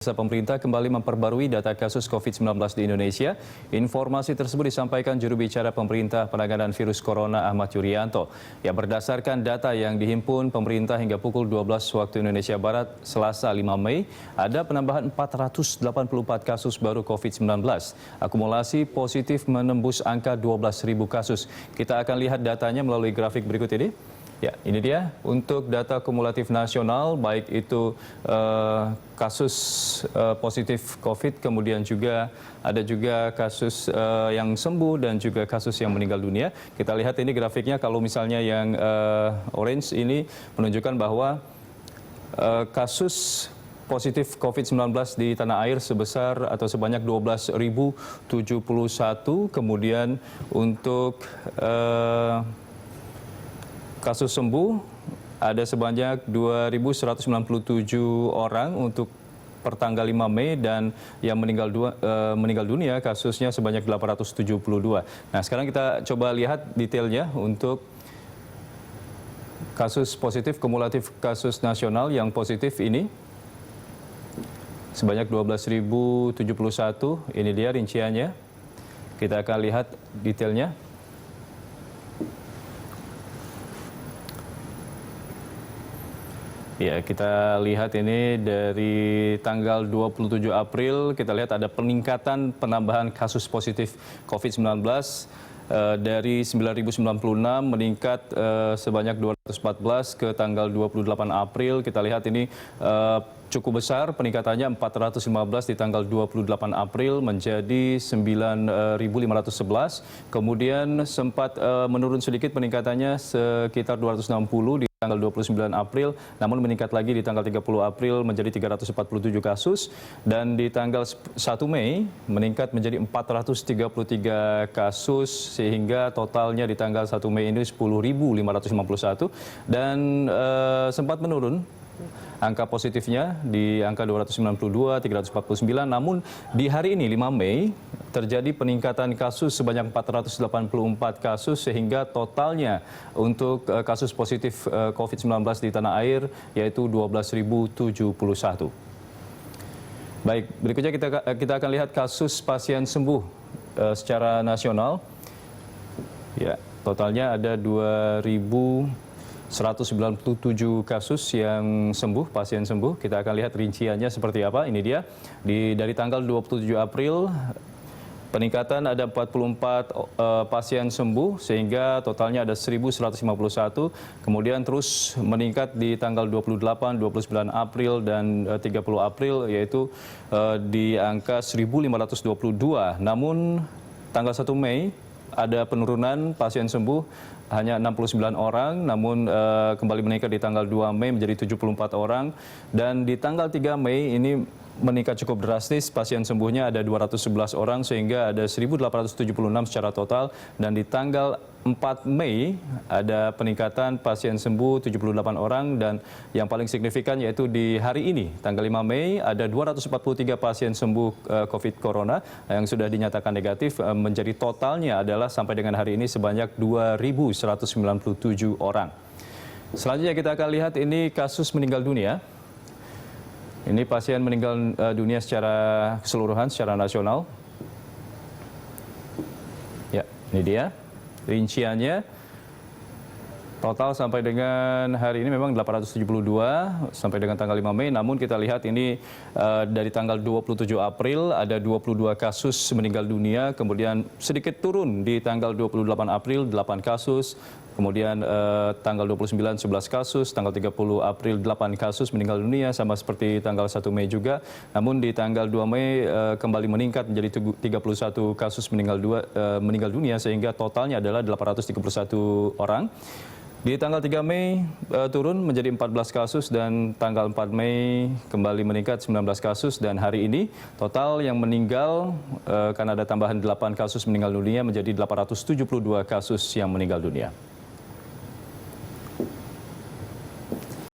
Pemerintah kembali memperbarui data kasus COVID-19 di Indonesia. Informasi tersebut disampaikan juru bicara pemerintah penanganan virus corona Ahmad Yuryanto. Ya, berdasarkan data yang dihimpun pemerintah hingga pukul 12 waktu Indonesia Barat, Selasa 5 Mei, ada penambahan 484 kasus baru COVID-19. Akumulasi positif menembus angka 12.000 kasus. Kita akan lihat datanya melalui grafik berikut ini. Ya, ini dia untuk data kumulatif nasional, baik itu kasus positif COVID, kemudian juga ada juga kasus yang sembuh dan juga kasus yang meninggal dunia. Kita lihat ini grafiknya, kalau misalnya yang orange ini menunjukkan bahwa kasus positif COVID-19 di tanah air sebesar atau sebanyak 12.071, kemudian untuk kasus sembuh ada sebanyak 2.197 orang untuk pertanggal 5 Mei dan yang meninggal dunia kasusnya sebanyak 872. Nah, sekarang kita coba lihat detailnya untuk kasus positif kumulatif kasus nasional yang positif ini sebanyak 12.071. Ini dia rinciannya. Kita akan lihat detailnya. Ya, kita lihat ini dari tanggal 27 April, kita lihat ada peningkatan penambahan kasus positif COVID-19 dari 9.096 meningkat sebanyak 214 ke tanggal 28 April. Kita lihat ini cukup besar peningkatannya, 415 di tanggal 28 April menjadi 9.511. Kemudian sempat menurun sedikit peningkatannya sekitar 260 di tanggal 29 April, namun meningkat lagi di tanggal 30 April menjadi 347 kasus, dan di tanggal 1 Mei meningkat menjadi 433 kasus, sehingga totalnya di tanggal 1 Mei ini 10.551, dan sempat menurun angka positifnya di angka 292, 349, namun di hari ini 5 Mei terjadi peningkatan kasus sebanyak 484 kasus, sehingga totalnya untuk kasus positif COVID-19 di tanah air yaitu 12.071. Baik, berikutnya kita akan lihat kasus pasien sembuh secara nasional. Ya, totalnya ada 2.197 kasus yang sembuh, pasien sembuh. Kita akan lihat rinciannya seperti apa. Ini dia, dari tanggal 27 April, peningkatan ada 44 pasien sembuh, sehingga totalnya ada 1.151. Kemudian terus meningkat di tanggal 28, 29 April, dan 30 April, yaitu di angka 1.522. Namun tanggal 1 Mei ada penurunan pasien sembuh, hanya 69 orang, namun kembali meningkat di tanggal 2 Mei menjadi 74 orang. Dan di tanggal 3 Mei ini meningkat cukup drastis, pasien sembuhnya ada 211 orang, sehingga ada 1.876 secara total. Dan di tanggal 4 Mei ada peningkatan pasien sembuh 78 orang, dan yang paling signifikan yaitu di hari ini, tanggal 5 Mei, ada 243 pasien sembuh COVID Corona yang sudah dinyatakan negatif, menjadi totalnya adalah sampai dengan hari ini sebanyak 2.197 orang. Selanjutnya kita akan lihat ini kasus meninggal dunia. Ini pasien meninggal dunia secara keseluruhan, secara nasional. Ya, ini dia rinciannya. Total sampai dengan hari ini memang 872 sampai dengan tanggal 5 Mei. Namun kita lihat ini dari tanggal 27 April ada 22 kasus meninggal dunia. Kemudian sedikit turun di tanggal 28 April 8 kasus. Kemudian tanggal 29 11 kasus, tanggal 30 April 8 kasus meninggal dunia, sama seperti tanggal 1 Mei juga. Namun di tanggal 2 Mei kembali meningkat menjadi 31 kasus meninggal dunia, sehingga totalnya adalah 831 orang. Di tanggal 3 Mei turun menjadi 14 kasus, dan tanggal 4 Mei kembali meningkat 19 kasus, dan hari ini total yang meninggal karena ada tambahan 8 kasus meninggal dunia menjadi 872 kasus yang meninggal dunia.